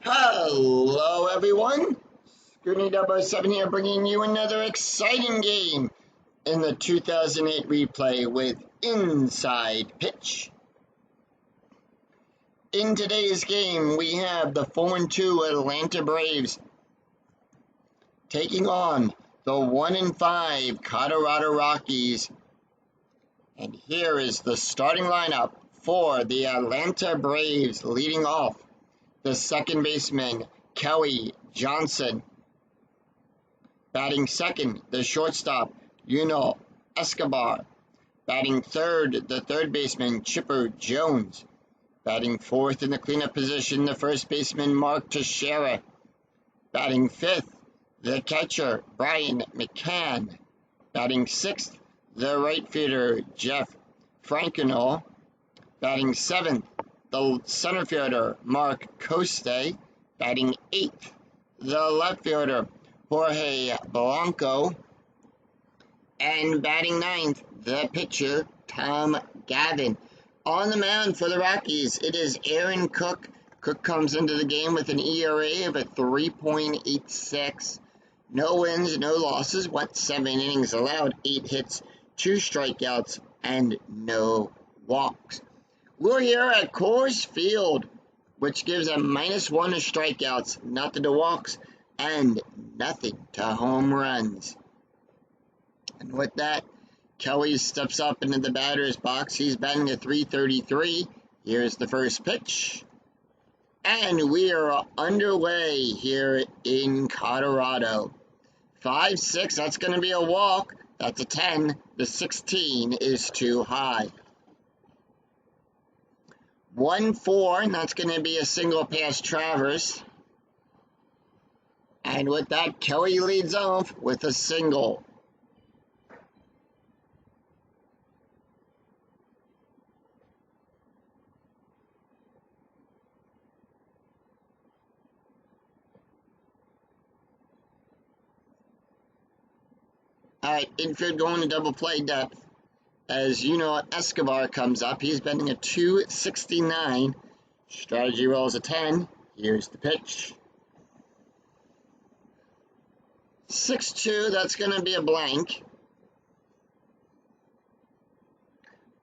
Hello everyone, Scooty007 here bringing you another exciting game in the 2008 replay with Inside Pitch. In today's game we have the 4-2 Atlanta Braves taking on the 1-5 Colorado Rockies. And here is the starting lineup for the Atlanta Braves. Leading off, the second baseman, Kelly Johnson. Batting second, the shortstop, Escobar. Batting third, the third baseman, Chipper Jones. Batting fourth in the cleanup position, the first baseman, Mark Teixeira. Batting fifth, the catcher, Brian McCann. Batting sixth, the right fielder, Jeff Frankenol. Batting seventh, the center fielder, Mark Coste. Batting eighth, the left fielder, Jorge Blanco. And batting ninth, the pitcher, Tom Gavin. On the mound for the Rockies, it is Aaron Cook. Cook comes into the game with an ERA of a 3.86. No wins, no losses, went 7 innings, allowed 8 hits, 2 strikeouts, and no walks. We're here at Coors Field, which gives a -1 to strikeouts, nothing to walks, and nothing to home runs. And with that, Kelly steps up into the batter's box. He's batting a .333. Here's the first pitch. And we are underway here in Colorado. 5-6, that's going to be a walk. That's a 10. The 16 is too high. 1-4, and that's going to be a single past Travers. And with that, Kelly leads off with a single. Alright, infield going to double play depth. As Escobar comes up. He's batting a .269. Strategy rolls a 10. Here's the pitch. 6-2, that's going to be a blank.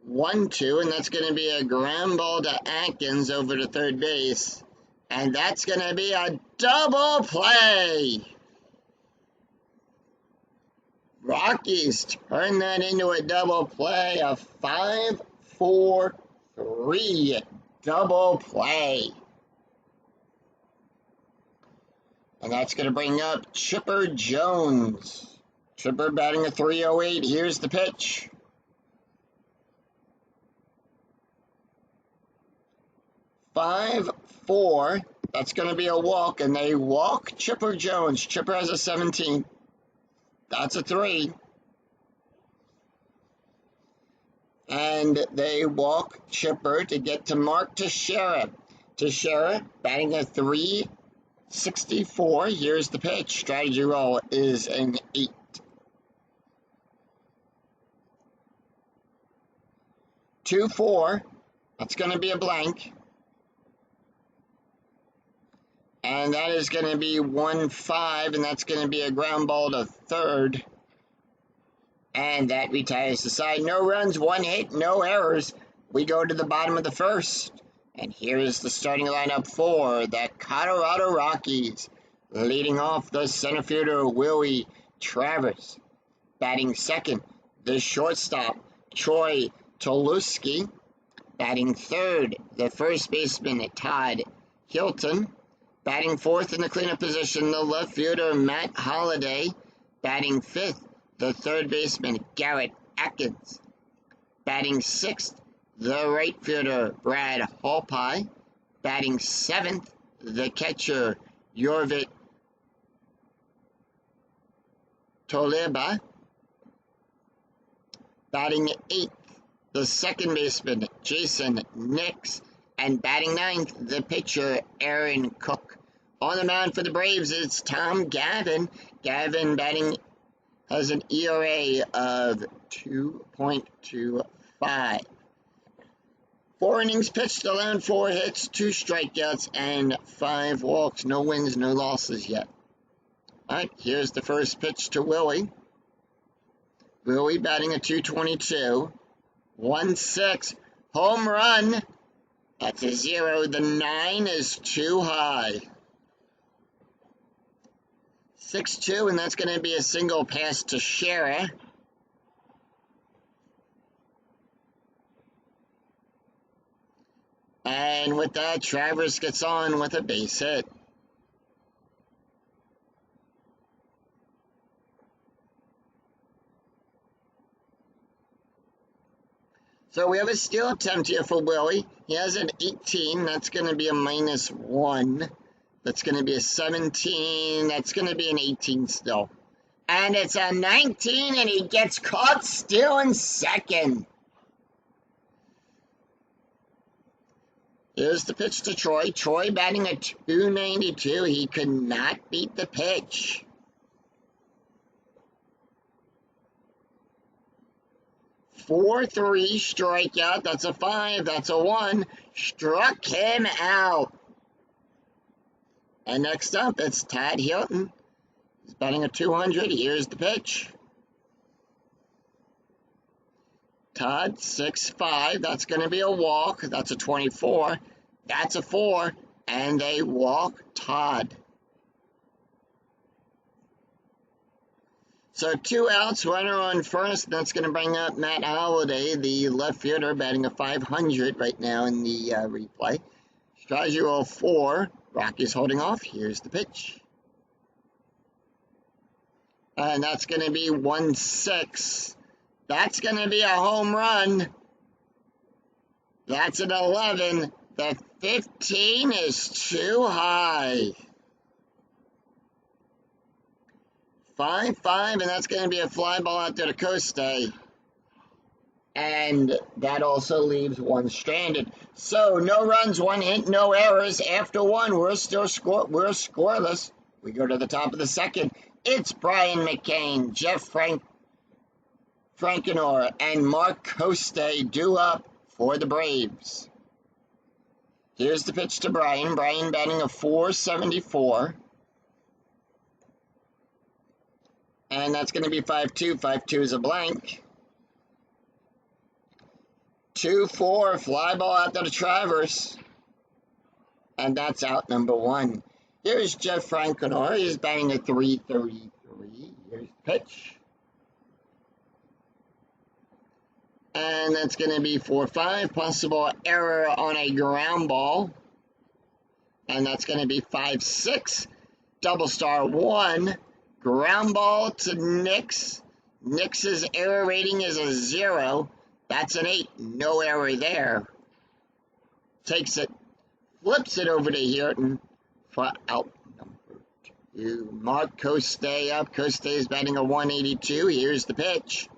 1-2, and that's going to be a ground ball to Atkins over to third base. And that's going to be a double play. Rockies turn that into a double play, a 5-4-3 double play. And that's going to bring up Chipper Jones. Chipper batting a .308. Here's the pitch. .54. That's going to be a walk, and they walk Chipper Jones. Chipper has a 17. That's a 3. And they walk Chipper to get to Mark Teixeira. Teixeira batting a .364. Here's the pitch. Strategy roll is an 8. 2-4. That's going to be a blank. And that is going to be 1-5, and that's going to be a ground ball to third. And that retires the side. No runs, 1 hit, no errors. We go to the bottom of the first. And here is the starting lineup for the Colorado Rockies. Leading off, the center fielder, Willie Travers. Batting second, the shortstop, Troy Tulowitzki. Batting third, the first baseman, Todd Hilton. Batting fourth in the cleanup position, the left fielder, Matt Holliday. Batting fifth, the third baseman, Garrett Atkins. Batting sixth, the right fielder, Brad Hallpie. Batting seventh, the catcher, Yorvit Toliba. Batting eighth, the second baseman, Jason Nix. And batting ninth, the pitcher, Aaron Cook. On the mound for the Braves, it's Tom Gavin. Gavin batting has an ERA of 2.25. 4 innings pitched, allowed 4 hits, 2 strikeouts, and 5 walks. No wins, no losses yet. Alright, here's the first pitch to Willie. Willie batting a .222. 1-6. Home run. That's a 0. The 9 is too high. 6-2, and that's going to be a single pass to Shera. And with that, Travers gets on with a base hit. So we have a steal attempt here for Willie. He has an 18. That's going to be a -1. That's going to be a 17. That's going to be an 18 still. And it's a 19, and he gets caught stealing second. Here's the pitch to Troy. Troy batting a .292. He could not beat the pitch. .43 strikeout. That's a 5. That's a 1. Struck him out. And next up, it's Todd Hilton. He's batting a .200. Here's the pitch. Todd, 6-5. That's going to be a walk. That's a 24. That's a 4. And they walk Todd. So 2 outs, runner on first. That's going to bring up Matt Holliday, the left fielder, batting a .500 right now in the replay. Strikeout 4. Rockies holding off. Here's the pitch. And that's going to be 1-6. That's going to be a home run. That's an 11. The 15 is too high. 5-5, and that's going to be a fly ball out there to Coste. And that also leaves 1 stranded. So no runs, 1 hit, no errors. After 1, we're scoreless. We go to the top of the second. It's Brian McCain, Jeff Frankenor, and Mark Coste due up for the Braves. Here's the pitch to Brian. Brian batting a .474. And that's going to be 5-2. 5-2 is a blank. 2-4, fly ball out to Travers. And that's out number 1. Here's Jeff Frankenor. He's batting a .333. Here's the pitch. And that's going to be 4-5. Possible error on a ground ball. And that's going to be 5-6. Double star 1. Ground ball to Nix. Nix's error rating is a 0. That's an 8. No error there. Takes it. Flips it over to Hilton for out number 2. Mark Coste up. Coste is batting a .182. Here's the pitch.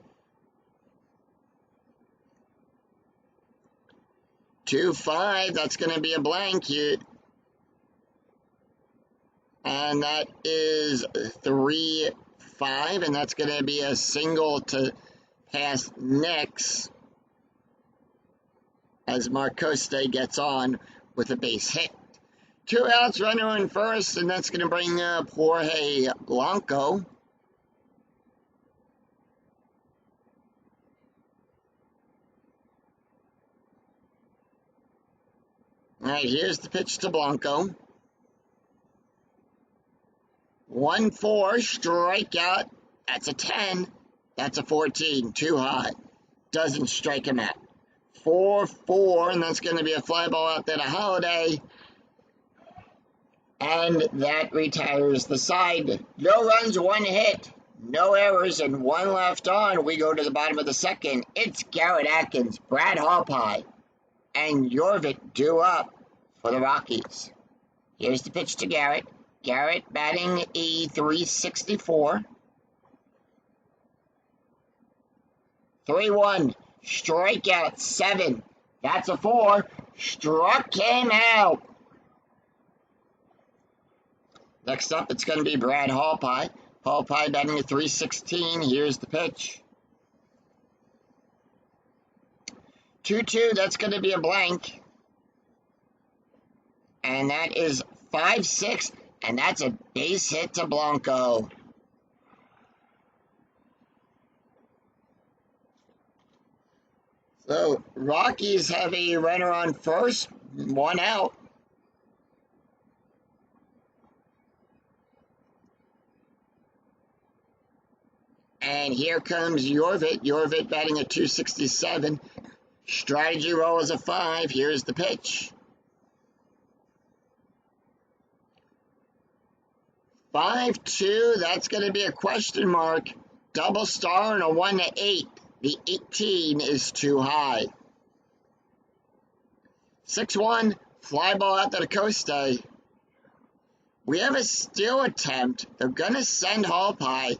2-5. That's going to be a blank here. And that is 3-5. And that's going to be a single to pass Nix. As Mark Coste gets on with a base hit. 2 outs, runner on first, and that's going to bring up Jorge Blanco. Alright, here's the pitch to Blanco. 1-4, strikeout. That's a 10. That's a 14. Too high. Doesn't strike him out. 4-4, and that's going to be a fly ball out there to Holliday. And that retires the side. No runs, 1 hit. No errors, and 1 left on. We go to the bottom of the second. It's Garrett Atkins, Brad Hallpie, and Jorvik due up for the Rockies. Here's the pitch to Garrett. Garrett batting a .364. 3-1. Strikeout 7. That's a 4. Struck him out. Next up, it's going to be Brad Hallpie. Hallpie batting a .316. Here's the pitch. 2-2, that's going to be a blank. And that is 5-6, and that's a base hit to Blanco. So, Rockies have a runner on first, 1 out. And here comes Jorvit. Jorvit batting at 267. Strategy roll is a 5. Here's the pitch. 5-2. That's going to be a question mark. Double star and a 1-8. The 18 is too high. 6-1. Fly ball out to the Costa. We have a steal attempt. They're going to send Hall Pie.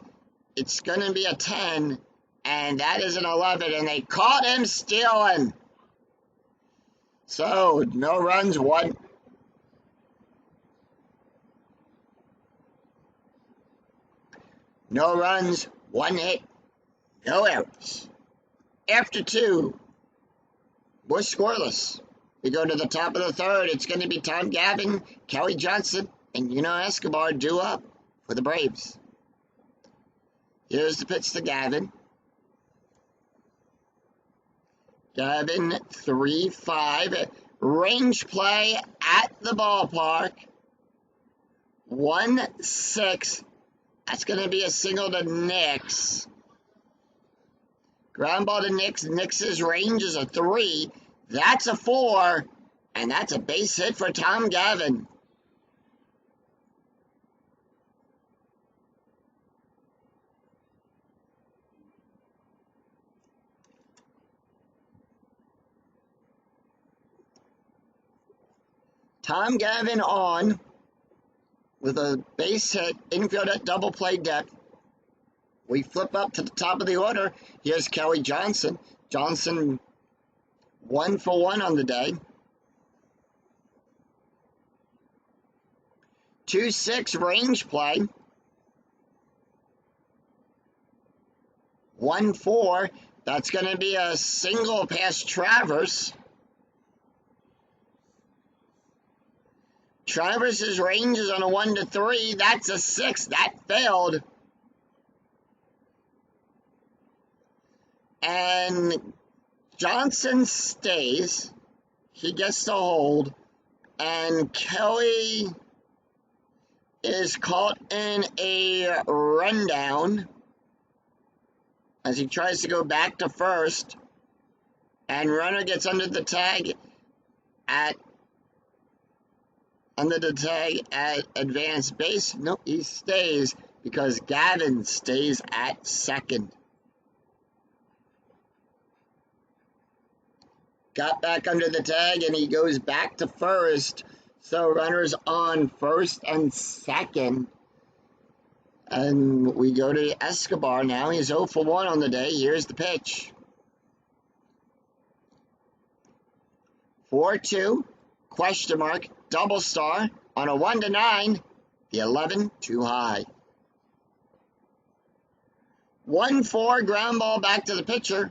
It's going to be a 10, and that is an 11, and they caught him stealing. So, no runs, 1. No runs, 1 hit, no errors. After 2, we're scoreless. We go to the top of the 3rd. It's going to be Tom Gavin, Kelly Johnson, and Escobar due up for the Braves. Here's the pitch to Gavin. Gavin, 3-5. Range play at the ballpark. 1-6. That's going to be a single to Nix. Ground ball to Nix. Nix's range is a 3. That's a 4. And that's a base hit for Tom Gavin. Tom Gavin on with a base hit, infield at double play depth. We flip up to the top of the order. Here's Kelly Johnson. Johnson 1 for 1 on the day. 2-6 range play. 1-4. That's going to be a single past Travers. Travers's range is on a 1-3. That's a 6. That failed. And Johnson stays. He gets to hold. And Kelly is caught in a rundown as he tries to go back to first. And runner gets under the tag at advanced base. No, he stays because Gavin stays at second. Got back under the tag and he goes back to first. So runners on first and second. And we go to Escobar now. He's 0 for 1 on the day. Here's the pitch. 4-2. Question mark. Double star on a 1-9. The 11 too high. 1-4 ground ball back to the pitcher.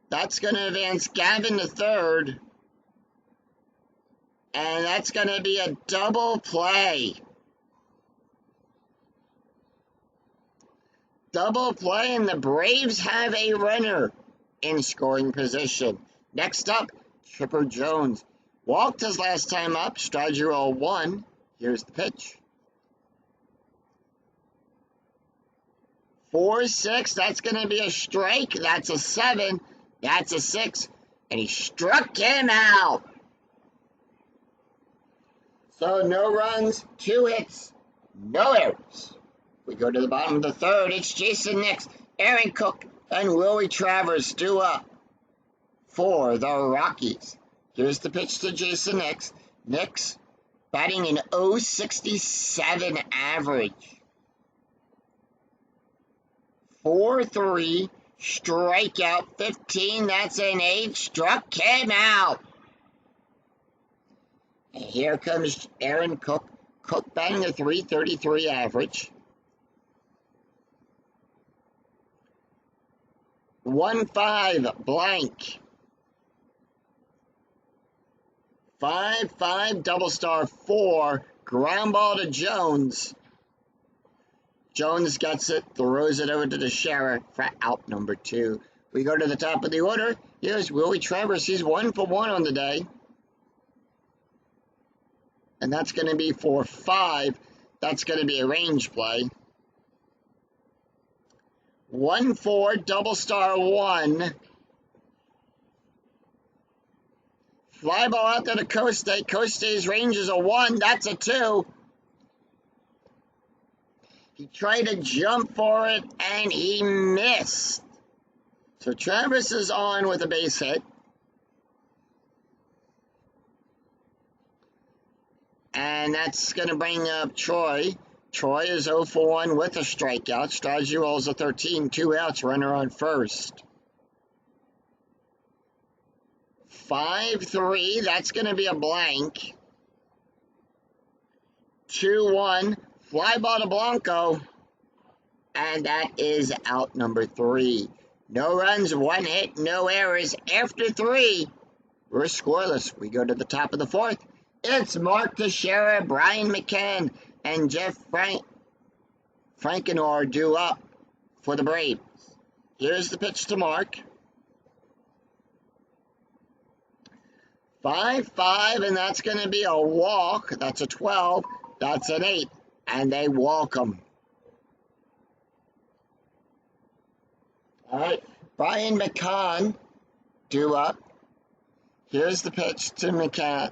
That's going to advance Gavin to third. And that's going to be a double play. Double play, and the Braves have a runner in scoring position. Next up, Chipper Jones. Walked his last time up, strategy roll 1. Here's the pitch. 4-6, that's going to be a strike. That's a 7. That's a 6. And he struck him out. So no runs, 2 hits, no errors. We go to the bottom of the 3rd. It's Jason Nix, Aaron Cook, and Willie Travers due up for the Rockies. Here's the pitch to Jason Nix. Nix batting an .067 average. 4-3, strikeout 15. That's an 8. Struck him out. And here comes Aaron Cook. Cook batting a .333 average. 1-5 blank. 5-5, double star 4, ground ball to Jones. Jones gets it, throws it over to the Sheriff for out number 2. We go to the top of the order. Here's Willie Travers. He's 1 for 1 on the day. And that's going to be for 5. That's going to be a range play. 1-4, double star 1. Fly ball out there to Coste. Coste's range is a 1. That's a 2. He tried to jump for it, and he missed. So Travis is on with a base hit. And that's going to bring up Troy. Troy is 0 for 1 with a strikeout. Strategy rolls a 13, 2 outs, runner on first. 5-3, that's going to be a blank. 2-1, fly ball to Blanco. And that is out number 3. No runs, 1 hit, no errors. After 3, we're scoreless. We go to the top of the 4th. It's Mark Teixeira, Brian McCann, and Jeff Frankenor due up for the Braves. Here's the pitch to Mark. 5-5, and that's going to be a walk. That's a 12. That's an 8. And they walk him. All right, Brian McCann due up. Here's the pitch to McCann.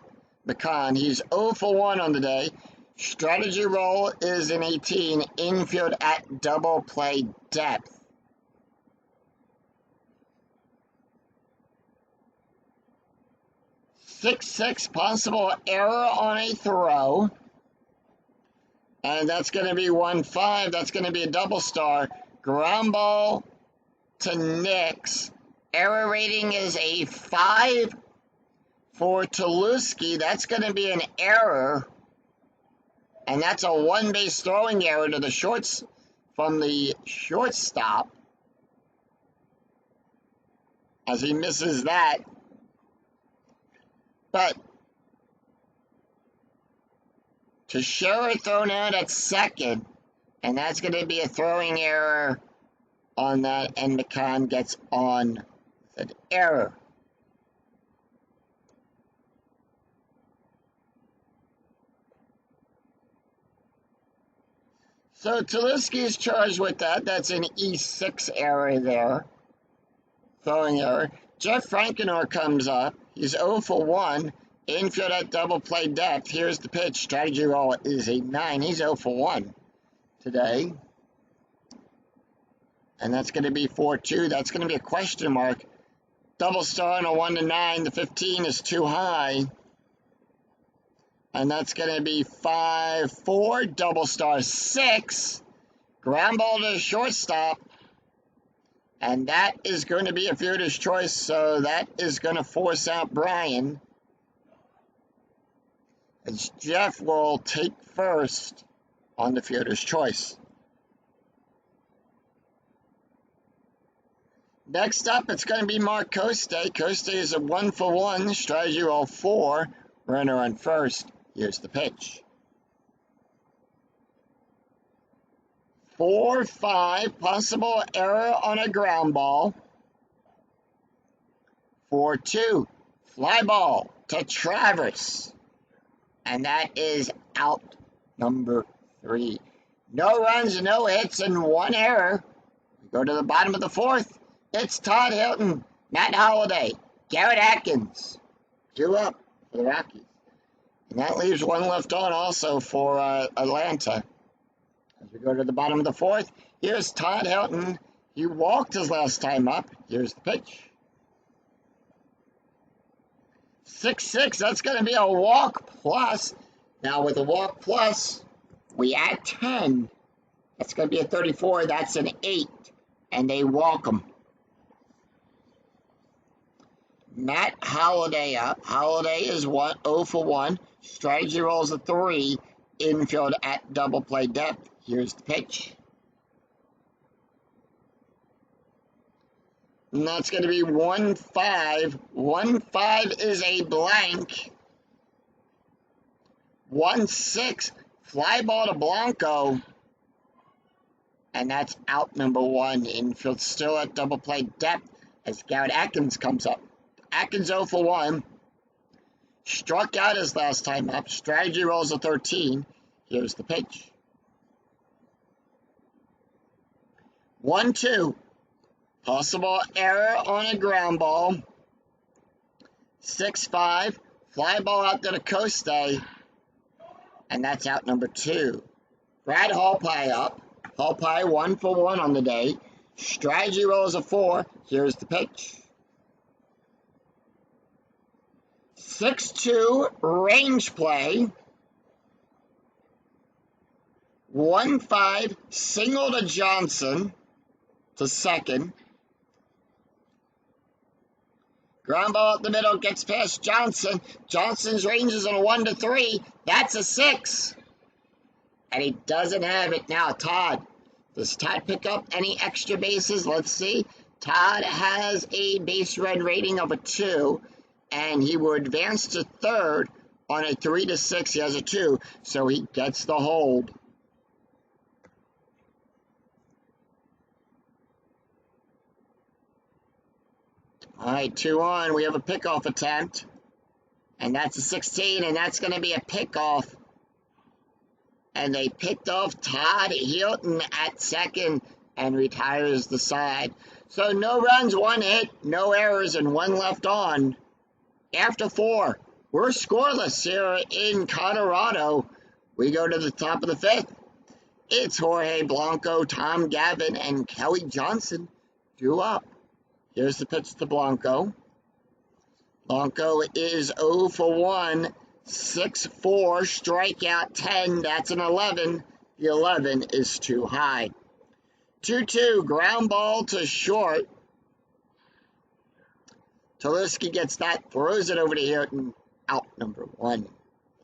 He's 0 for 1 on the day. Strategy roll is an 18. Infield at double play depth. 6-6, possible error on a throw. And that's going to be 1-5. That's going to be a double star. Ground ball to Nix. Error rating is a 5 for Tuloski. That's going to be an error. And that's a one-base throwing error to the shorts from the shortstop. As he misses that. But Teixeira thrown out at second. And that's going to be a throwing error on that, and McCann gets on an error. So Tuloski is charged with that. That's an E6 error there. Throwing error. Jeff Frankenor comes up. He's 0 for 1. Infield at double play depth. Here's the pitch. Strategy roll is a 9. He's 0 for 1 today. And that's going to be 4-2. That's going to be a question mark. Double star on a 1-9. The 15 is too high. And that's going to be 5-4. Double star 6. Ground ball to the shortstop. And that is going to be a fielder's choice. So that is going to force out Brian. As Jeff will take first on the fielder's choice. Next up, it's going to be Mark Coste. Coste is a 1 for 1. Strategy roll 4. Runner on first. Here's the pitch. 4-5. Possible error on a ground ball. 4-2. Fly ball to Travers. And that is out number 3. No runs, no hits, and 1 error. We go to the bottom of the 4th. It's Todd Hilton, Matt Holliday, Garrett Atkins, due up for the Rockies. And that leaves 1 left on also for Atlanta. As we go to the bottom of the 4th, here's Todd Hilton. He walked his last time up. Here's the pitch. 6-6, that's going to be a walk plus. Now with a walk plus, we add 10. That's going to be a 34. That's an 8. And they walk him. Matt Holliday up. Holliday is 0 for 1. Strategy rolls a 3. Infield at double play depth. Here's the pitch. And that's going to be 1-5. 1-5 is a blank. 1-6, fly ball to Blanco. And that's out number 1. Infield still at double play depth as Garrett Atkins comes up. Atkins 0 for 1. Struck out his last time up. Strategy rolls a 13. Here's the pitch. 1-2. Possible error on a ground ball. 6-5. Fly ball out to the Coste. And that's out number 2. Brad Hallpie up. Hallpie 1 for 1 on the day. Strategy rolls a 4. Here's the pitch. 6-2 range play. 1-5 single to Johnson to second. Ground ball up the middle, gets past Johnson. Johnson's range is on a 1-3. That's a 6. And he doesn't have it now. Todd. Does Todd pick up any extra bases? Let's see. Todd has a base run rating of a 2. And he will advance to third on a 3-6. He has a 2. So he gets the hold. All right, 2 on. We have a pickoff attempt. And that's a 16, and that's going to be a pickoff. And they picked off Todd Hilton at second and retires the side. So no runs, 1 hit, no errors, and 1 left on. After 4, we're scoreless here in Colorado. We go to the top of the 5th. It's Jorge Blanco, Tom Gavin, and Kelly Johnson due up. Here's the pitch to Blanco. Blanco is 0 for 1, 6-4, strikeout 10. That's an 11. The 11 is too high. 2-2, ground ball to short. Tuloski gets that, throws it over to Hilton. Out number 1.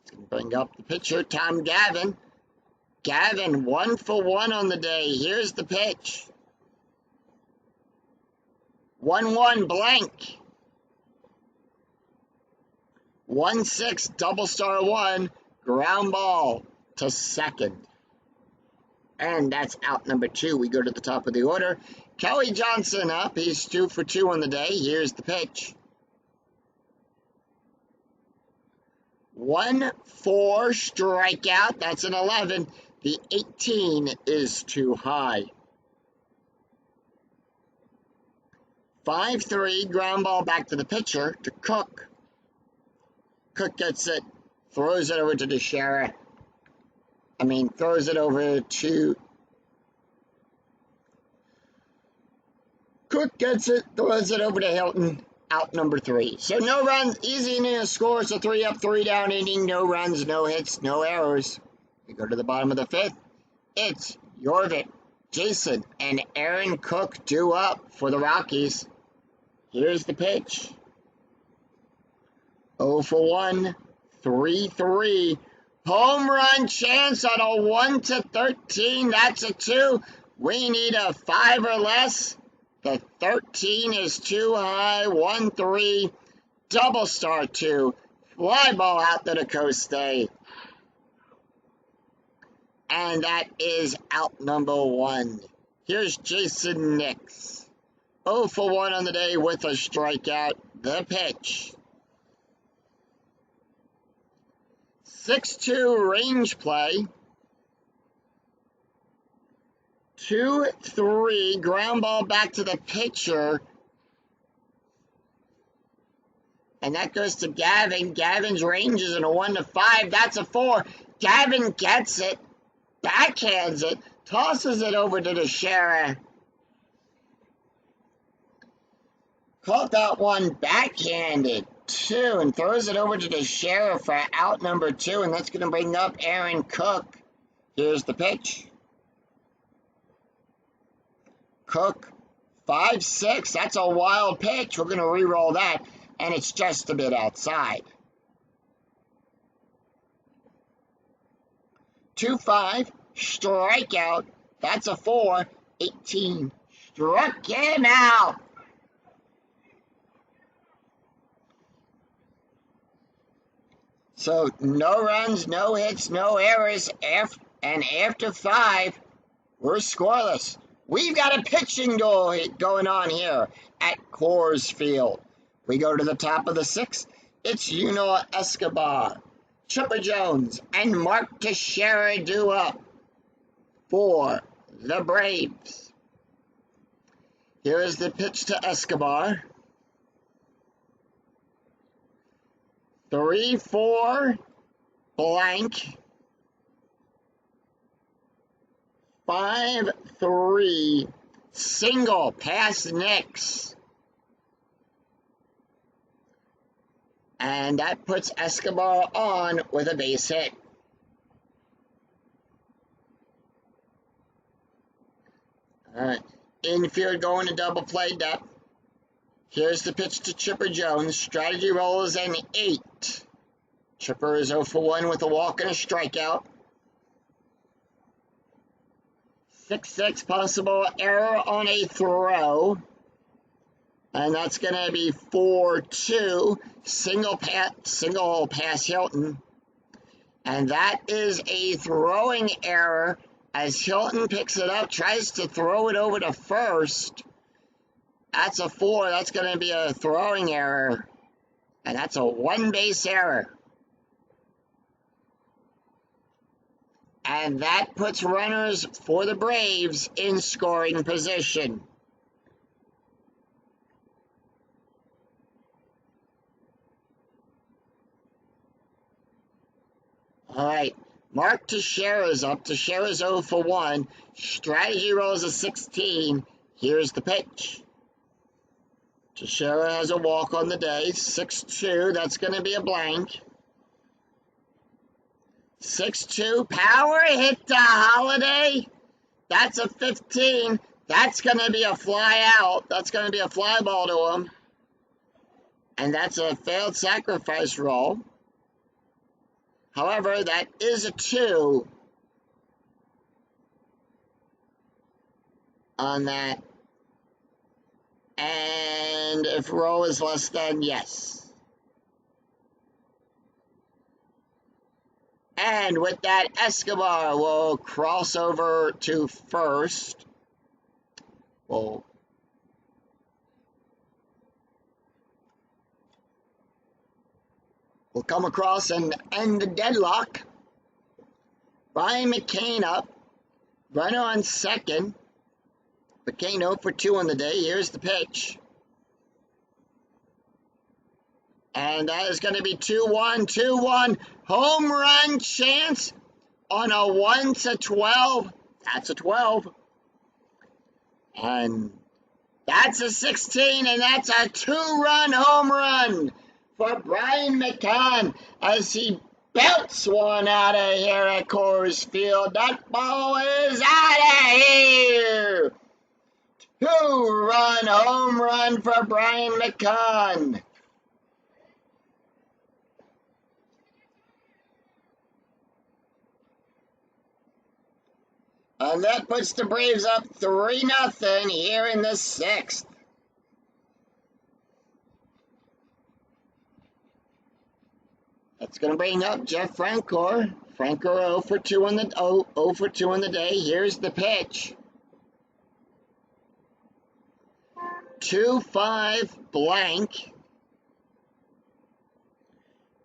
It's going to bring up the pitcher, Tom Gavin. Gavin 1 for 1 on the day. Here's the pitch. 1-1 blank. 1-6 double star 1 ground ball to second. And that's out number 2. We go to the top of the order. Kelly Johnson up. He's 2 for 2 on the day. Here's the pitch. 1-4 strikeout. That's an 11. The 18 is too high. 5-3 ground ball back to the pitcher to Cook. Cook gets it, throws it over to Teixeira. Throws it over to... Cook gets it, throws it over to Hilton. Out number 3. So no runs, easy inning to score. It's a 3 up, 3 down inning. No runs, no hits, no errors. We go to the bottom of the 5th. It's Jorvik, Jason, and Aaron Cook due up for the Rockies. Here's the pitch. 0 for 1, 3-3. Home run chance on a 1-13. That's a 2. We need a 5 or less. The 13 is too high. 1-3. Double star 2. Fly ball out to the Coste. And that is out number 1. Here's Jason Nix. 0 for 1 on the day with a strikeout. The pitch. 6-2 range play. 2-3 ground ball back to the pitcher. And that goes to Gavin. Gavin's range is in a 1-5. That's a 4. Gavin gets it. Backhands it. Tosses it over to Teixeira. Caught that one backhanded, 2, and throws it over to Teixeira for out number 2, and that's going to bring up Aaron Cook. Here's the pitch. Cook, 5-6. That's a wild pitch. We're going to re-roll that, and it's just a bit outside. 2-5, strikeout. That's a 4. 18. Struck him out. So no runs, no hits, no errors, and after 5, we're scoreless. We've got a pitching duel going on here at Coors Field. We go to the top of the 6th. It's Yunel Escobar, Chipper Jones, and Mark Teixeira due up for the Braves. Here is the pitch to Escobar. 3-4 blank. 5-3 single past Nix. And that puts Escobar on with a base hit. Infield going to double play depth. Here's the pitch to Chipper Jones. Strategy roll is an 8. Chipper is 0 for 1 with a walk and a strikeout. 6-6 possible error on a throw. And that's going to be 4-2. Single pass Hilton. And that is a throwing error as Hilton picks it up, tries to throw it over to first. That's a 4. That's going to be a throwing error. And that's a one-base error. And that puts runners for the Braves in scoring position. All right, Mark Teixeira's up. Teixeira's 0 for 1. Strategy rolls a 16. Here's the pitch. Teixeira has a walk on the day. 6-2. That's going to be a blank. 6-2. Power hit to Holiday. That's a 15. That's going to be a fly out. That's going to be a fly ball to him. And that's a failed sacrifice roll. However, that is a 2 on that. And if roll is less than, yes. And with that, Escobar will cross over to first. We'll come across and end the deadlock. Brian McCain up. Runner on second. McCain 0 for 2 on the day. Here's the pitch. And that is going to be 2-1, 2-1. Home run chance on a 1-12. That's a 12. And that's a 16, and that's a 2-run home run for Brian McCann as he belts one out of here at Coors Field. That ball is out of here. 2-run home run for Brian McCann. And that puts the Braves up 3-0 here in the 6th. That's going to bring up Jeff Francoeur. Francoeur 0 for 2 on the day. Here's the pitch. 2-5 blank.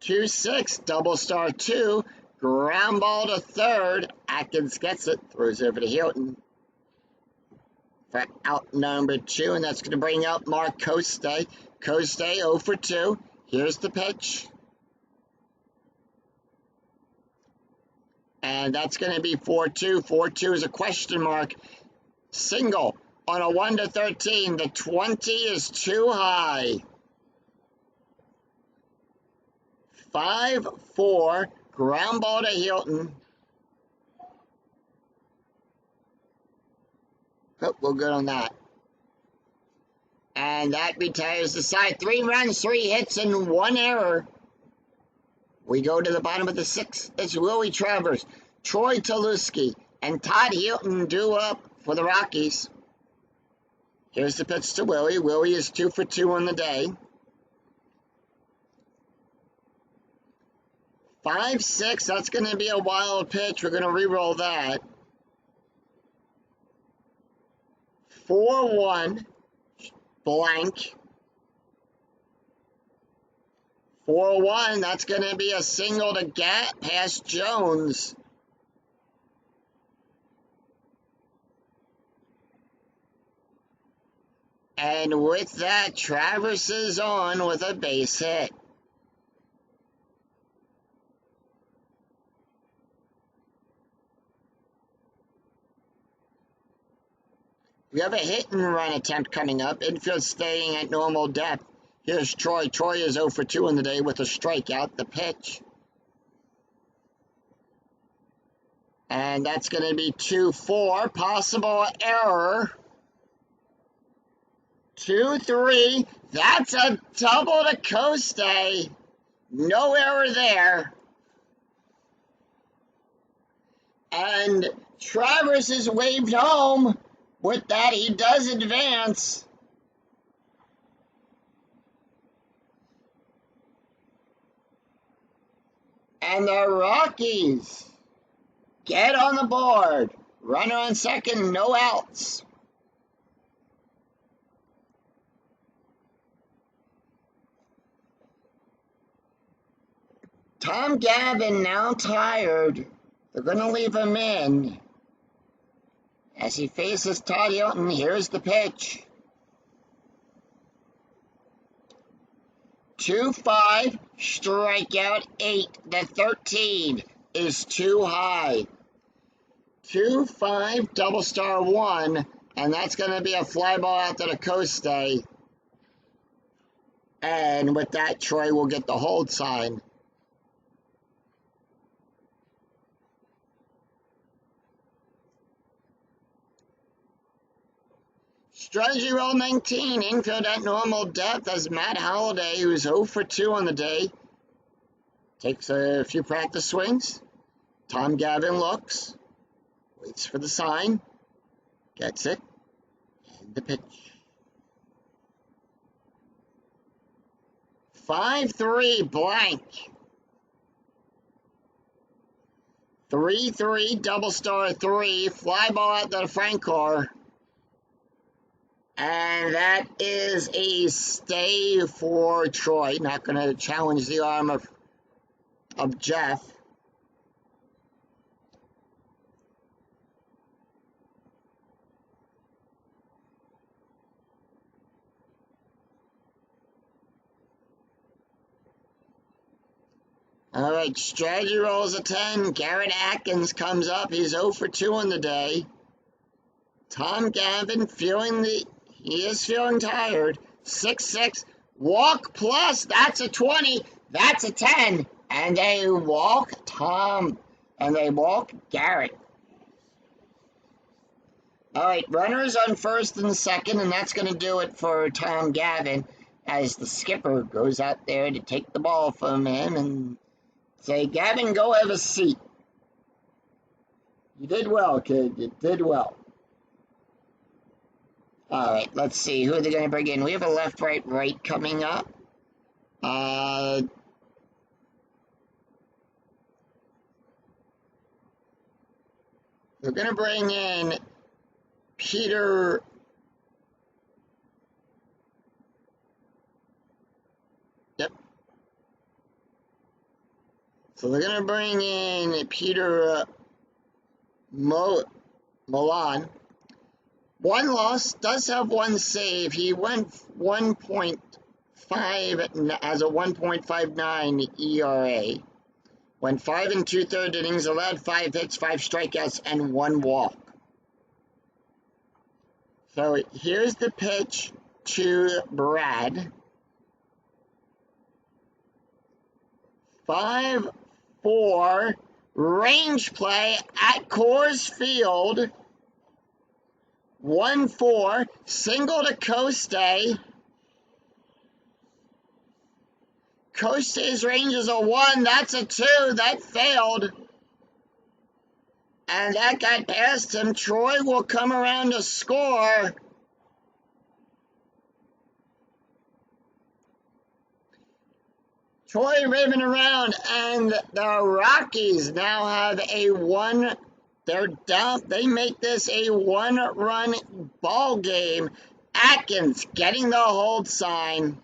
2-6 double star 2. Ground ball to third. Atkins gets it. Throws over to Hilton for out number 2. And that's going to bring up Mark Coste. Coste 0 for 2. Here's the pitch. And that's going to be 4-2. 4-2 is a question mark. Single on a 1-13. The 20 is too high. 5-4. Ground ball to Hilton. Oh, we're good on that. And that retires the side. 3 runs, 3 hits, and 1 error. We go to the bottom of the 6th. It's Willie Travers, Troy Tulowitzki, and Todd Hilton due up for the Rockies. Here's the pitch to Willie. Willie is 2 for 2 on the day. 5-6, that's going to be a wild pitch. We're going to re-roll that. 4-1, blank. 4-1, that's going to be a single to Gat past Jones. And with that, Travers is on with a base hit. We have a hit and run attempt coming up. Infield staying at normal depth. Here's Troy. Troy is 0 for 2 in the day with a strikeout. The pitch. And that's going to be 2-4. Possible error. 2-3. That's a double to Coste. No error there. And Travers is waved home. With that, he does advance. And the Rockies get on the board. Runner on second, no outs. Tom Gavin now tired. They're going to leave him in. As he faces Todd Hilton, here's the pitch. 2-5, strikeout 8. The 13 is too high. 2-5, double star 1, and that's going to be a fly ball out to the Coste. And with that, Troy will get the hold sign. Strategy roll 19, infield at normal depth as Matt Holliday, who's 0 for 2 on the day, takes a few practice swings. Tom Gavin looks, waits for the sign, gets it, and the pitch. 5-3 blank. 3-3 double star 3, fly ball out to the Francor. And that is a stay for Troy. Not going to challenge the arm of Jeff. All right, strategy rolls a 10. Garrett Atkins comes up. He's 0 for 2 on the day. Tom Gavin he is feeling tired. 6-6. Walk plus. That's a 20. That's a 10. And they walk Tom. And they walk Garrett. All right, runners on first and second. And that's going to do it for Tom Gavin. As the skipper goes out there to take the ball from him. And say, Gavin, go have a seat. You did well, kid. You did well. All right, let's see. Who are they going to bring in? We have a left, right, right coming up. They're going to bring in Peter. Yep. So they're going to bring in Peter Milan. One loss, does have one save. He went 1.5 as a 1.59 ERA. Went 5 2/3 innings, allowed 5 hits, 5 strikeouts, and 1 walk. So here's the pitch to Brad. 5-4 range play at Coors Field. 1-4, single to Coste. Coste's range is a 1, that's a 2, that failed. And that got past him. Troy will come around to score. Troy raving around, and the Rockies now have a one. They're down. They make this a one-run ball game. Atkins getting the hold sign.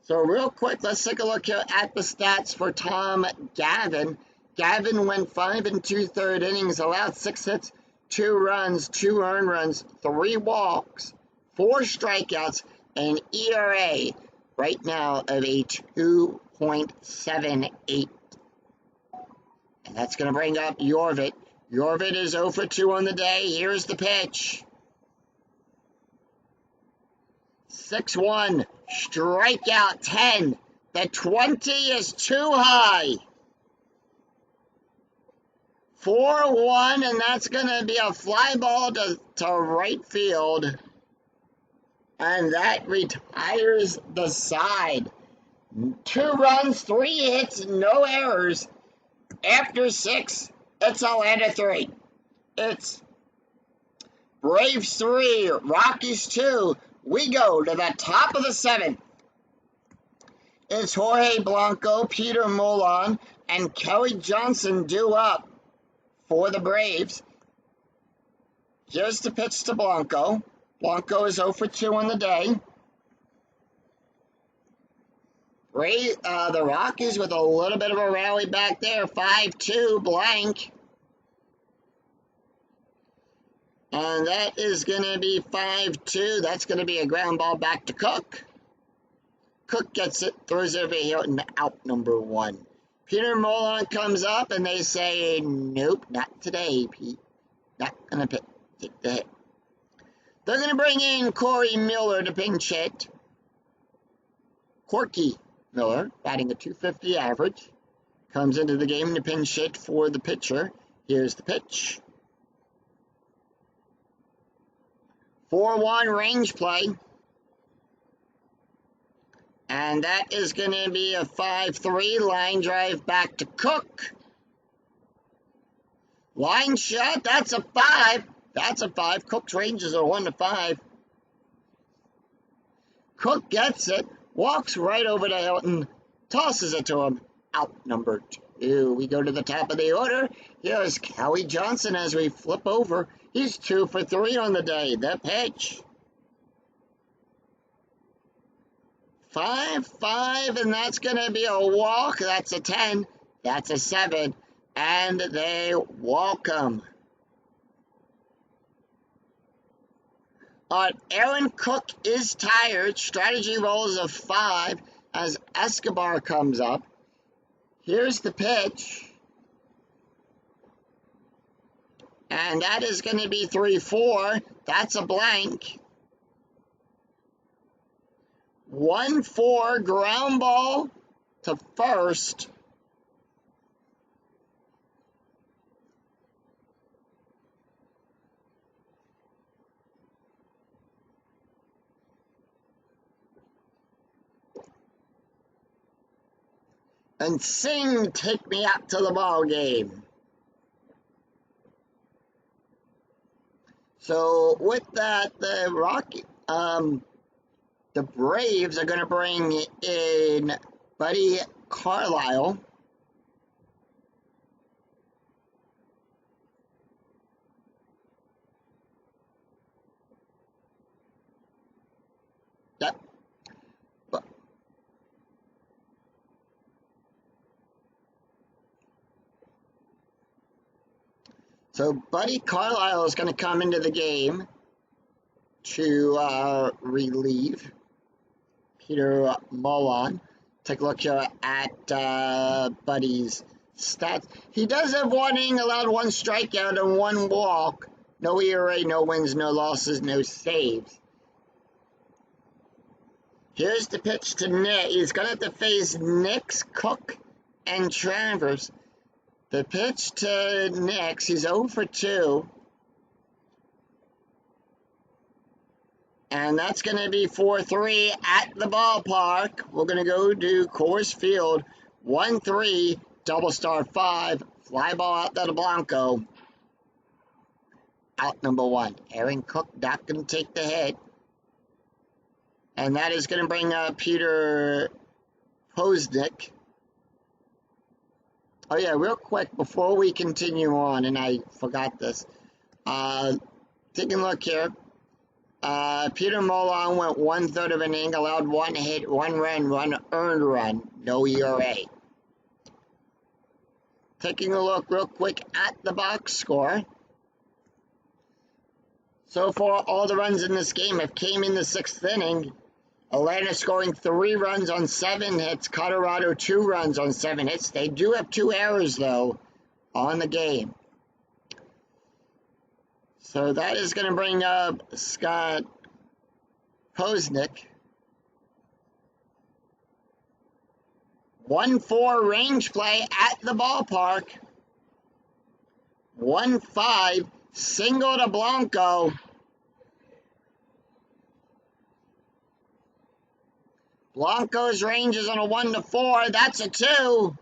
So real quick, let's take a look here at the stats for Tom Gavin. Gavin went 5 2/3 innings, allowed 6 hits, 2 runs, 2 earned runs, 3 walks, 4 strikeouts, and ERA right now of a 2.78. And that's going to bring up Yorvit. Yorvit is 0 for 2 on the day. Here's the pitch. 6-1. Strikeout 10. The 20 is too high. 4-1, and that's going to be a fly ball to right field. And that retires the side. 2 runs, 3 hits, no errors. After 6, it's Atlanta 3. It's Braves 3, Rockies 2. We go to the top of the 7th. It's Jorge Blanco, Peter Molan, and Kelly Johnson due up for the Braves. Here's the pitch to Blanco. Blanco is 0 for 2 on the day. The Rockies with a little bit of a rally back there. 5-2 blank. And that is going to be 5-2. That's going to be a ground ball back to Cook. Cook gets it, throws it over here, and out number 1. Peter Molan comes up, and they say, nope, not today, Pete. Not going to take the hit. They're going to bring in Corey Miller to pinch hit. Corky Miller, batting a .250 average, comes into the game to pinch hit for the pitcher. Here's the pitch. 4-1 range play. And that is going to be a 5-3 line drive back to Cook. Line shot, that's a 5. That's a 5. Cook's ranges are 1-5. Cook gets it, walks right over to Hilton, tosses it to him. Out number 2. We go to the top of the order. Here's Kelly Johnson as we flip over. He's 2 for 3 on the day. The pitch. 5-5, and that's going to be a walk. That's a 10. That's a 7. And they walk him. Aaron Cook is tired. Strategy rolls of 5 as Escobar comes up. Here's the pitch. And that is going to be 3-4. That's a blank. 1-4 ground ball to first. And Sing, take me out to the ball game. So with that, the Braves are going to bring in Buddy Carlisle. Yep. So Buddy Carlisle is going to come into the game to relieve Peter Molan. Take a look here at Buddy's stats. He does have 1 inning, allowed 1 strikeout and 1 walk. No ERA, no wins, no losses, no saves. Here's the pitch to Nick. He's going to have to face Nix, Cook, and Travers. The pitch to Nix. He's 0 for 2. And that's going to be 4-3 at the ballpark. We're going to go to Coors Field. 1-3, double star 5. Fly ball out to the Blanco. Out number 1. Aaron Cook not going to take the hit. And that is going to bring up Peter Posnick. Oh yeah, real quick, before we continue on, and I forgot this. Taking a look here. Peter Molon went 1/3 of an inning, allowed 1 hit, 1 run, 1 earned run, no ERA. Taking a look real quick at the box score. So far, all the runs in this game have came in the 6th inning. Atlanta scoring 3 runs on 7 hits. Colorado 2 runs on 7 hits. They do have 2 errors, though, on the game. So that is going to bring up Scott Posnick. 1-4 range play at the ballpark. 1-5 single to Blanco. Blanco's range is on a 1-4. That's a 2.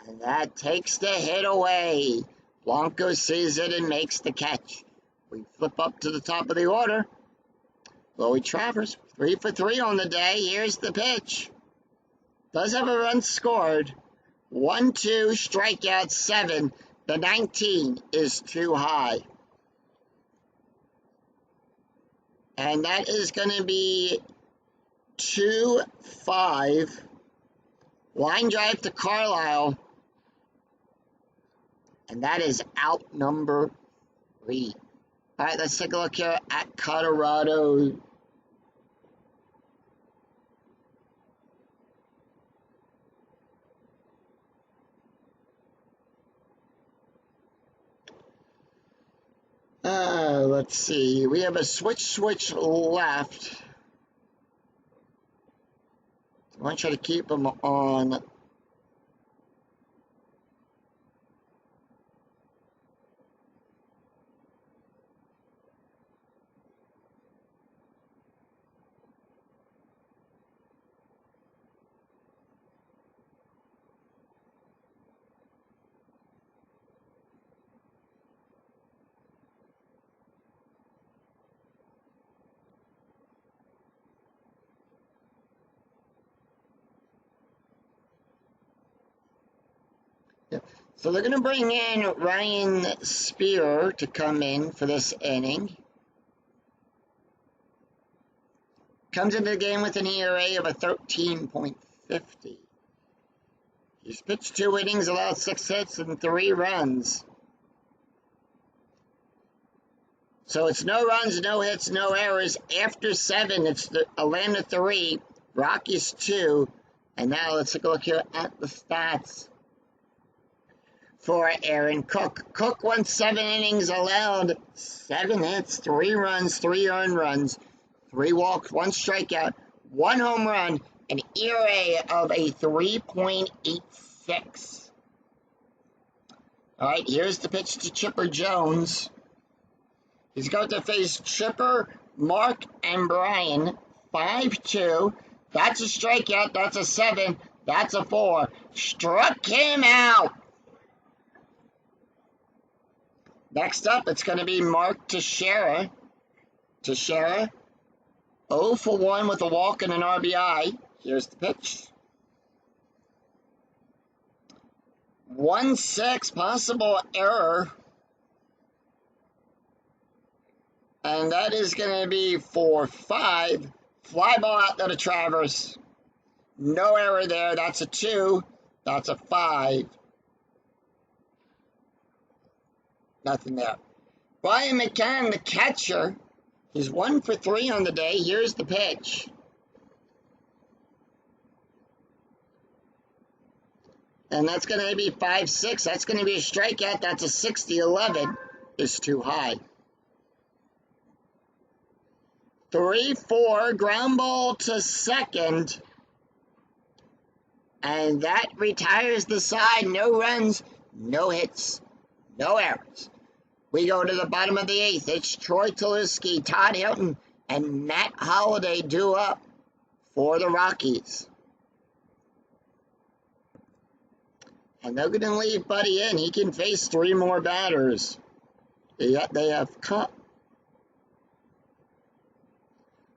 And that takes the hit away. Blanco sees it and makes the catch. We flip up to the top of the order. Louis Travers, 3 for 3 on the day. Here's the pitch. Does have a run scored. 1-2, strikeout 7. The 19 is too high. And that is going to be 2-5. Line drive to Carlisle. And that is out number 3. All right, let's take a look here at Colorado. Let's see. We have a switch left. I want you to keep them on. So they're going to bring in Ryan Spear to come in for this inning. Comes into the game with an ERA of a 13.50. He's pitched 2 innings, allowed 6 hits and 3 runs. So it's no runs, no hits, no errors. After 7, it's the Atlanta 3, Rockies 2. And now let's take a look here at the stats for Aaron Cook. Cook went 7 innings, allowed 7 hits, 3 runs, 3 earned runs, 3 walks, 1 strikeout, 1 home run, an ERA of a 3.86. All right, here's the pitch to Chipper Jones. He's going to face Chipper, Mark, and Brian. 5-2. That's a strikeout. That's a 7. That's a 4. Struck him out. Next up, it's going to be Mark Teixeira. Teixeira, 0 for 1 with a walk and an RBI. Here's the pitch. 1-6, possible error. And that is going to be 4-5. Fly ball out to the Travers. No error there. That's a 2. That's a 5. Nothing there. Brian McCann, the catcher, he's 1 for 3 on the day. Here's the pitch. And that's going to be 5-6. That's going to be a strikeout. That's a 60-11. Is too high. 3-4, ground ball to second. And that retires the side. No runs, no hits, no errors. We go to the bottom of the 8th. It's Troy Tulowitzki, Todd Hilton, and Matt Holliday due up for the Rockies. And they're going to leave Buddy in. He can face 3 more batters. They have cut.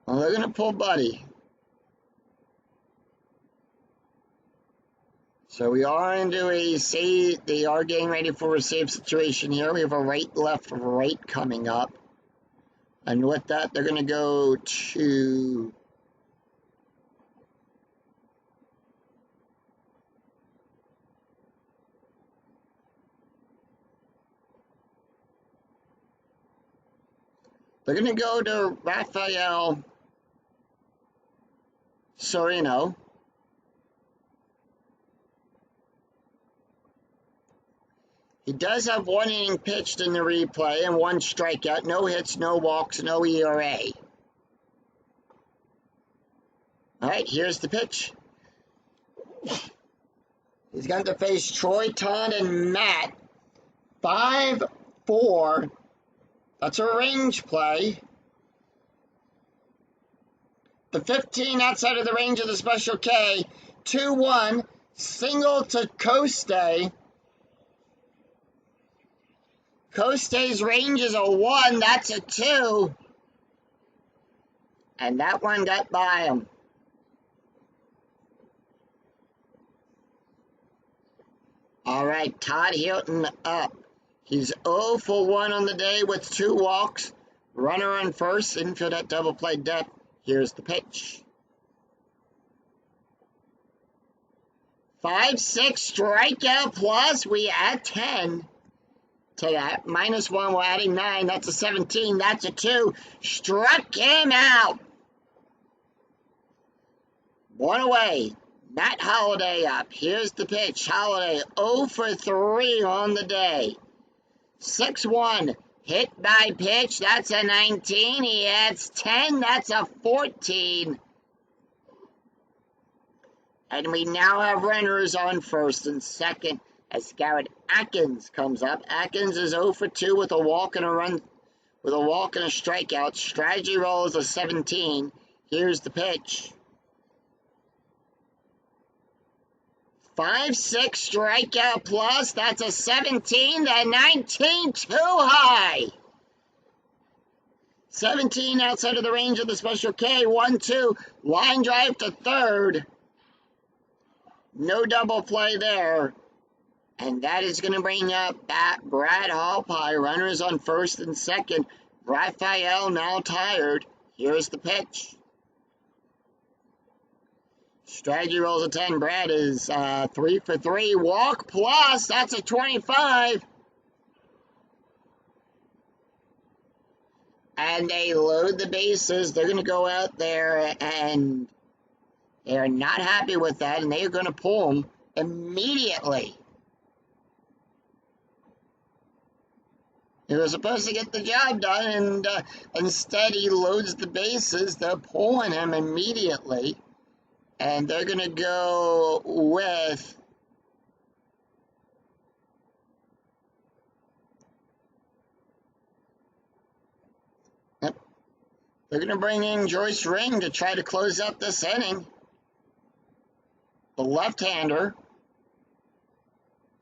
Well, they're going to pull Buddy. So we are into a save. They are getting ready for a save situation here. We have a right, left, right coming up. And with that, they're going to go to... They're going to go to Rafael Sorino. He does have 1 inning pitched in the replay and 1 strikeout. No hits, no walks, no ERA. All right, here's the pitch. He's going to face Troy, Todd, and Matt. 5-4. That's a range play. The 15 outside of the range of the Special K. 2-1. Single to Coste. Coste's range is a 1. That's a 2. And that one got by him. All right, Todd Hilton up. He's 0 for 1 on the day with 2 walks. Runner on first, infield at double play depth. Here's the pitch. 5-6 strikeout plus. We add 10 to that. -1, we're adding 9. That's a 17. That's a 2. Struck him out. 1 away. Matt Holliday up. Here's the pitch. Holliday 0 for 3 on the day. 6-1. Hit by pitch. That's a 19. He adds 10. That's a 14. And we now have runners on first and second as Garrett Atkins comes up. Atkins is 0 for 2 with a walk and a run, with a walk and a strikeout. Strategy roll is a 17. Here's the pitch. 5-6 strikeout plus. That's a 17. That 19 too high. 17 outside of the range of the Special K. 1-2. Line drive to third. No double play there. And that is going to bring up Brad Hallpie. Runners on first and second. Raphael now tired. Here's the pitch. Strategy rolls a 10. Brad is 3 for 3. Walk plus. That's a 25. And they load the bases. They're going to go out there and they're not happy with that. And they're going to pull them immediately. He was supposed to get the job done, and instead he loads the bases. They're pulling him immediately. And they're going to go with they're going to bring in Joyce Ring to try to close out this inning. The left-hander.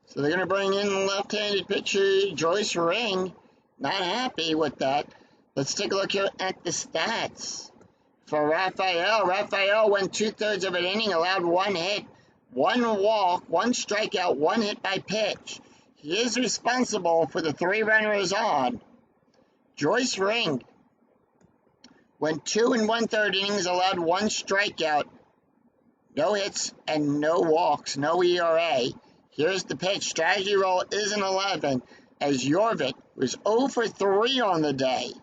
So they're going to bring in the left-handed pitcher, Joyce Ring. Not happy with that. Let's take a look here at the stats. For Raphael, Raphael went 2/3 of an inning, allowed 1 hit, 1 walk, 1 strikeout, 1 hit by pitch. He is responsible for the 3 runners on. Joyce Ring went 2 1/3 innings, allowed 1 strikeout, no hits, and no walks, no ERA. Here's the pitch. Strategy roll is an 11, as Jorvik was 0 for 3 on the day.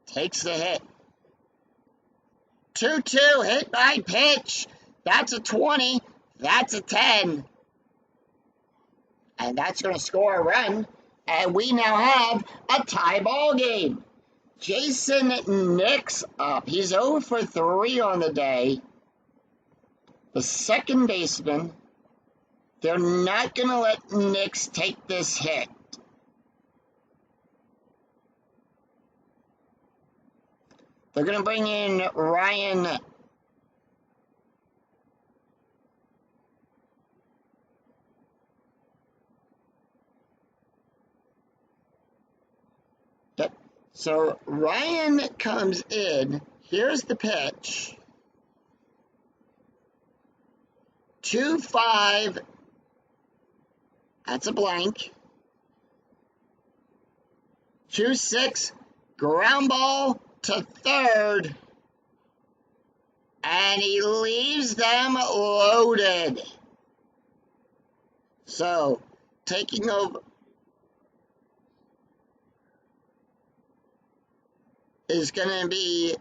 Takes the hit. 2-2, hit by pitch. That's a 20. That's a 10. And that's going to score a run. And we now have a tie ball game. Jason Nix up. He's 0 for 3 on the day. The second baseman. They're not going to let Nix take this hit. They're going to bring in Ryan So Ryan comes in. Here's the pitch. 2-5. That's a blank. 2-6. Ground ball to third. And he leaves them loaded. So, taking over is going to be,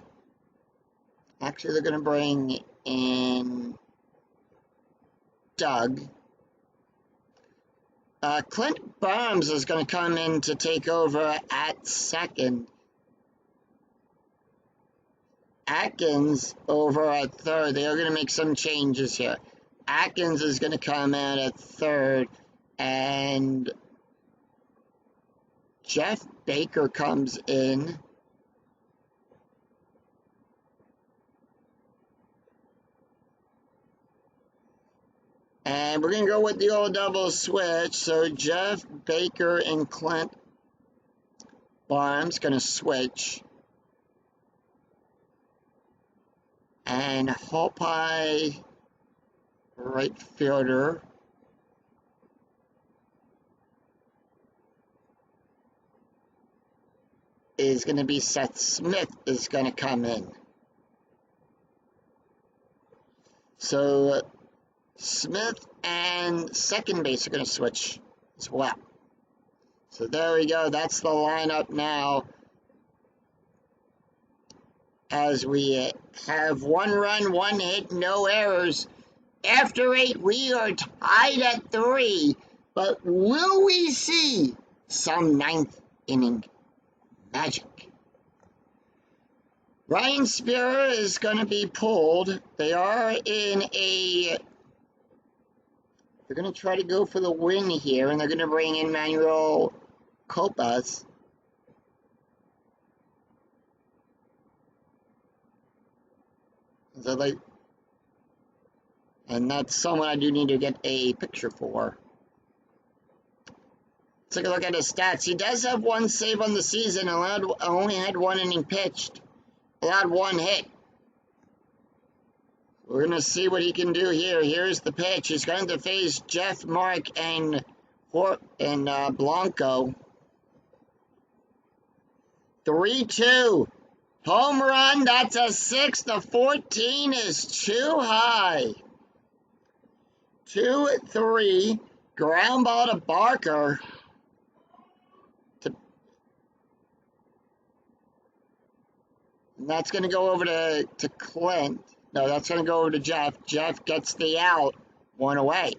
actually they're going to bring in Doug. Clint Barnes is going to come in to take over at second. Atkins over at third. They are going to make some changes here. Atkins is going to come in at third, and Jeff Baker comes in. And we're going to go with the old double switch. So Jeff Baker and Clint Barnes going to switch. And Hopi, right fielder. Is going to be Seth Smith is going to come in. So Smith and second base are going to switch as well. So there we go. That's the lineup now. As we have 1 run, 1 hit, no errors. After 8, we are tied at 3. But will we see some 9th inning magic? Ryan Spira is going to be pulled. They are in a... They're going to try to go for the win here, and they're going to bring in Manuel Copas. So and that's someone I do need to get a picture for. Take a look at his stats. He does have 1 save on the season, only had 1 inning pitched, allowed 1 hit. We're going to see what he can do here. Here's the pitch. He's going to face Jeff, Mark, and Blanco. 3-2. Home run. That's a 6. The 14 is too high. 2-3. Ground ball to Barker. And that's going to go over to Clint. No, that's going to go over to Jeff. Jeff gets the out. 1 away.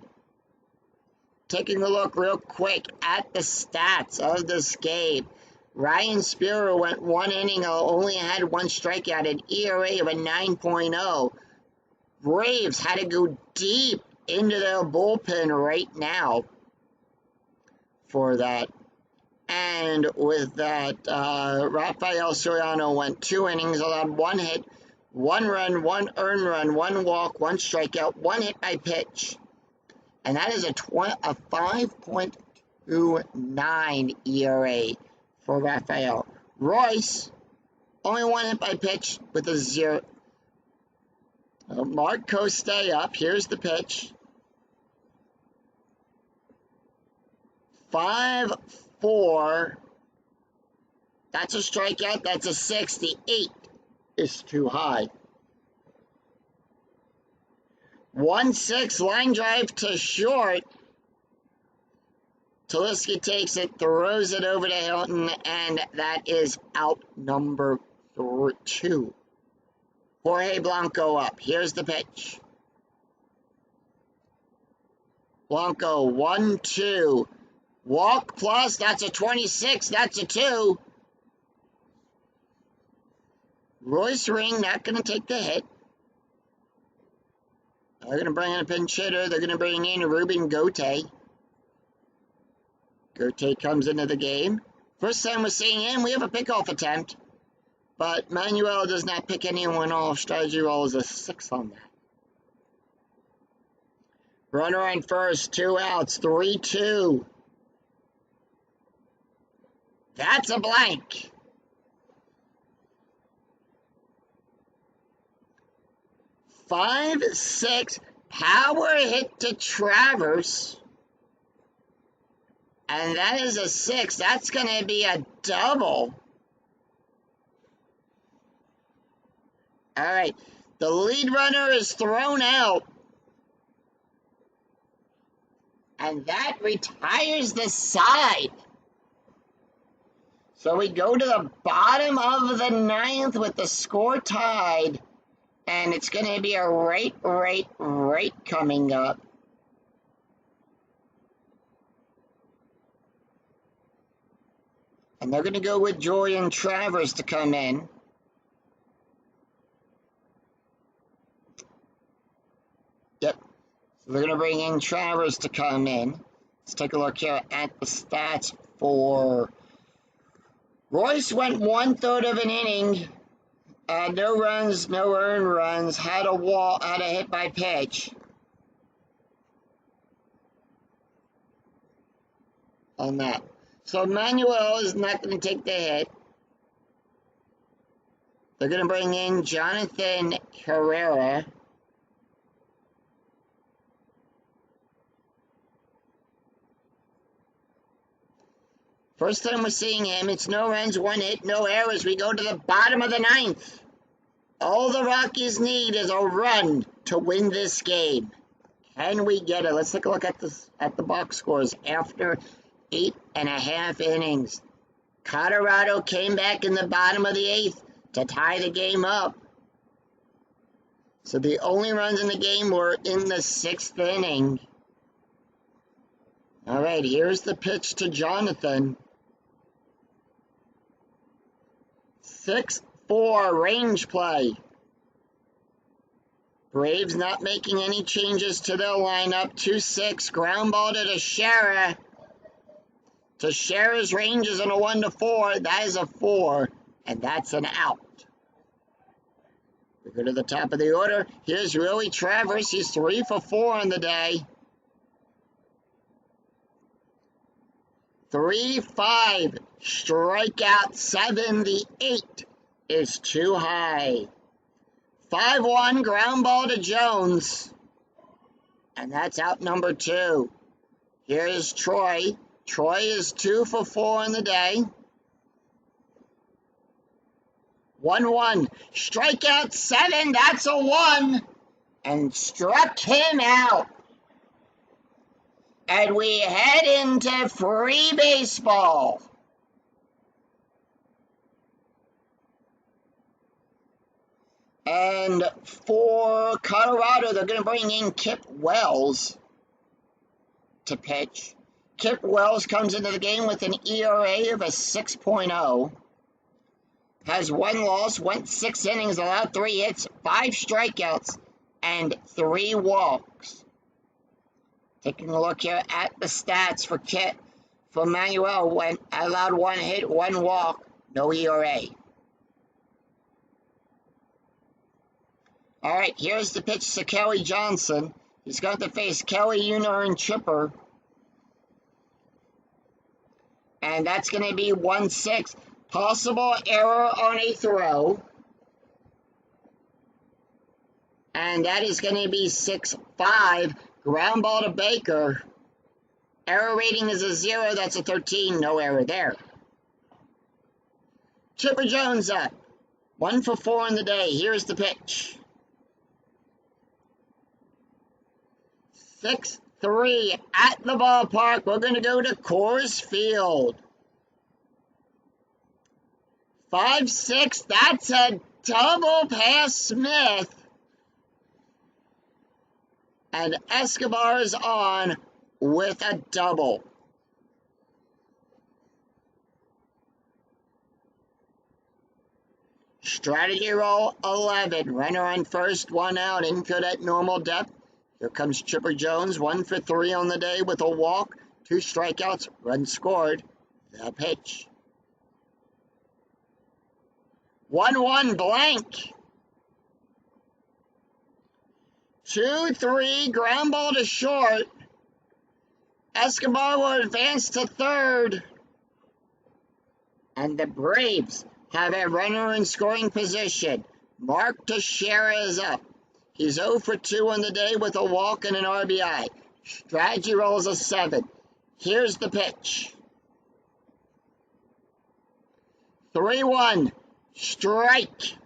Taking a look real quick at the stats of this game. Ryan Spira went 1 inning, only had 1 strikeout, an ERA of a 9.0. Braves had to go deep into their bullpen right now for that. And with that, Rafael Soriano went 2 innings, allowed 1 hit, 1 run, 1 earned run, 1 walk, 1 strikeout, 1 hit by pitch. And that is a 5.29 ERA for Rafael. Royce, only 1 hit by pitch with a 0. Mark Coste up. Here's the pitch. 5-4. That's a strikeout. That's a 6. The 8 is too high. 1-6 line drive to short. Taliski takes it, throws it over to Hilton, and that is out number 2. Jorge Blanco up. Here's the pitch. Blanco, 1-2. Walk plus, that's a 26, that's a 2. Royce Ring not going to take the hit. They're going to bring in a pinch hitter. They're going to bring in Ruben Gote. Gote comes into the game. First time we're seeing him, we have a pickoff attempt. But Manuel does not pick anyone off. Strategy roll is a 6 on that. Runner on first, 2 outs, 3-2. That's a blank. 5-6 power hit to Travers. And that is a 6. That's going to be a double. All right. The lead runner is thrown out. And that retires the side. So we go to the bottom of the ninth with the score tied. And it's going to be a right coming up. And they're going to go with Julian Travers to come in. Yep. So they're going to bring in Travers to come in. Let's take a look here at the stats for Royce. Went 1/3 of an inning. No runs, no earned runs. Had a hit by pitch. On that. So Manuel is not going to take the hit. They're going to bring in Jonathan Herrera. First time we're seeing him. It's no runs, 1 hit, no errors. We go to the bottom of the ninth. All the Rockies need is a run to win this game. Can we get it? Let's take a look at the box scores after 8.5 innings. Colorado came back in the bottom of the 8th to tie the game up. So the only runs in the game were in the 6th inning. All right, here's the pitch to Jonathan. 6-4 range play. Braves not making any changes to their lineup. 2-6 ground ball to Teixeira. Teixeira's range is on a 1-4. That is a 4, and that's an out. We go to the top of the order. Here's Willie Travers. He's 3 for 4 on the day. 3-5. Strikeout 7. The 8 is too high. 5-1 ground ball to Jones. And that's out number 2. Here is Troy. Troy is 2 for 4 in the day. 1-1. Strikeout 7. That's a 1. And struck him out. And we head into free baseball. And for Colorado, they're going to bring in Kip Wells to pitch. Kip Wells comes into the game with an ERA of a 6.0. Has 1 loss, went 6 innings, allowed 3 hits, 5 strikeouts, and 3 walks. Taking a look here at the stats for Kip. For Manuel, allowed 1 hit, 1 walk, no ERA. All right, here's the pitch to Kelly Johnson. He's going to face Kelly Uner and Chipper. And that's going to be 1-6. Possible error on a throw. And that is going to be 6-5. Ground ball to Baker. Error rating is a 0. That's a 13. No error there. Chipper Jones up. 1 for 4 in the day. Here's the pitch. 6-3 at the ballpark. We're going to go to Coors Field. 5-6. That's a double past Smith. And Escobar is on with a double. Strategy roll 11. Runner on first, 1 out. Infield at normal depth. Here comes Chipper Jones, 1 for 3 on the day with a walk, 2 strikeouts, run scored. The pitch. 1-1 blank. 2-3 ground ball to short. Escobar will advance to third. And the Braves have a runner in scoring position. Mark Teixeira is up. He's 0 for 2 on the day with a walk and an RBI. Strategy rolls a 7. Here's the pitch. 3-1. Strike.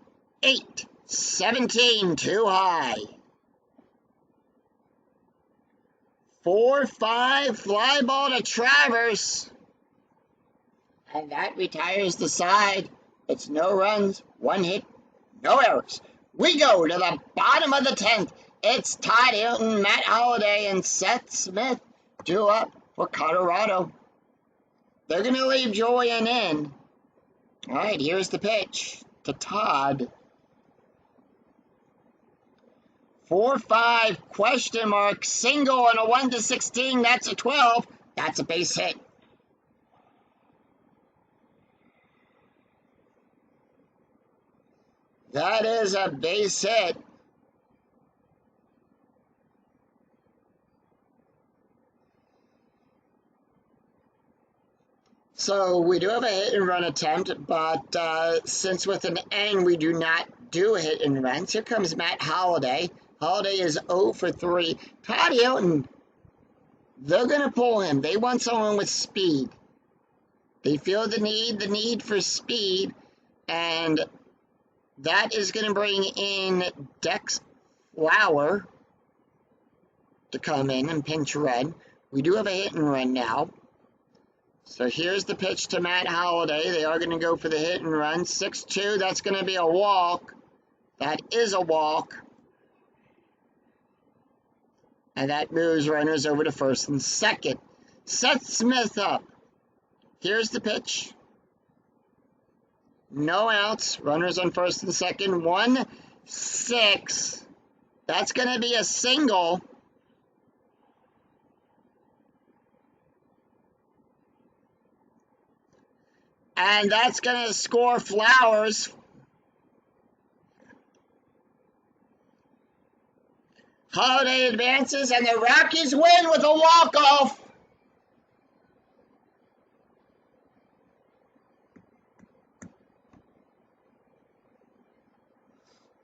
8. 17. Too high. 4-5. Fly ball to Travers. And that retires the side. It's no runs, 1 hit, no errors. We go to the bottom of the 10th. It's Todd Hilton, Matt Holliday, and Seth Smith due up for Colorado. They're going to leave Julian in. All right, here's the pitch to Todd. 4-5, question mark, single and a 1-16. That's a 12. That's a base hit. That is a base hit. So we do have a hit and run attempt, but since with an N we do not do a hit and runs. Here comes Matt Holliday. Holliday is 0 for 3. Todd Hilton, they're going to pull him. They want someone with speed. They feel the need for speed, and that is going to bring in Dex Flower to come in and pinch run. We do have a hit and run now. So here's the pitch to Matt Holliday. They are going to go for the hit and run. 6-2, that's going to be a walk. That is a walk. And that moves runners over to first and second. Seth Smith up. Here's the pitch. No outs. Runners on first and second. 1-6. That's going to be a single. And that's going to score Flowers. Holliday advances, and the Rockies win with a walk-off.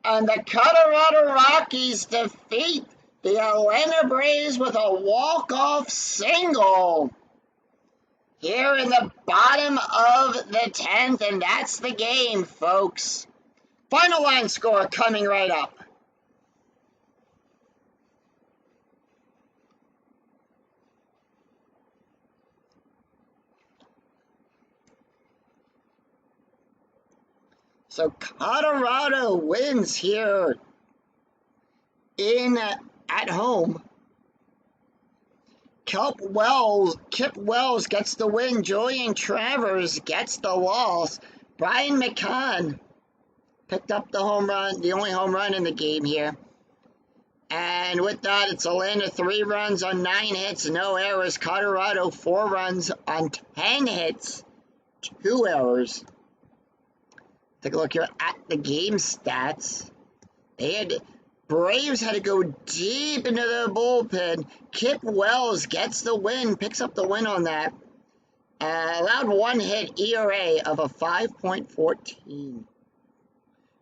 And the Colorado Rockies defeat the Atlanta Braves with a walk-off single here in the bottom of the 10th, and that's the game, folks. Final line score coming right up. So Colorado wins here at home. Kip Wells gets the win. Julian Travers gets the loss. Brian McCann picked up the home run, the only home run in the game here. And with that, it's Atlanta 3 runs on 9 hits, no errors. Colorado 4 runs on 10 hits, 2 errors. Take a look here at the game stats. Braves had to go deep into their bullpen. Kip Wells gets the win, picks up the win on that. Allowed 1 hit, ERA of a 5.14.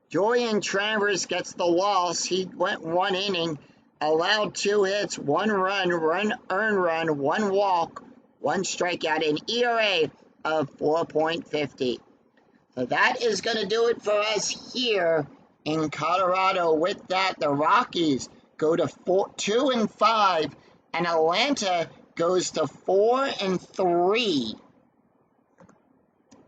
Julian Travers gets the loss. He went 1 inning, allowed 2 hits, 1 run, earned run, 1 walk, 1 strikeout, an ERA of 4.50. So that is going to do it for us here in Colorado. With that, the Rockies go to 2-5, and Atlanta goes to 4-3.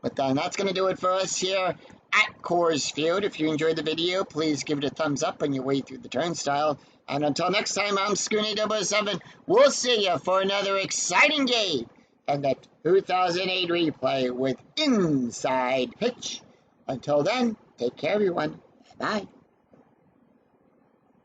But then that's going to do it for us here at Coors Field. If you enjoyed the video, please give it a thumbs up on your way through the turnstile. And until next time, I'm Scoonie 007. We'll see you for another exciting game and the 2008 replay with Inside Pitch. Until then, take care, everyone. Bye.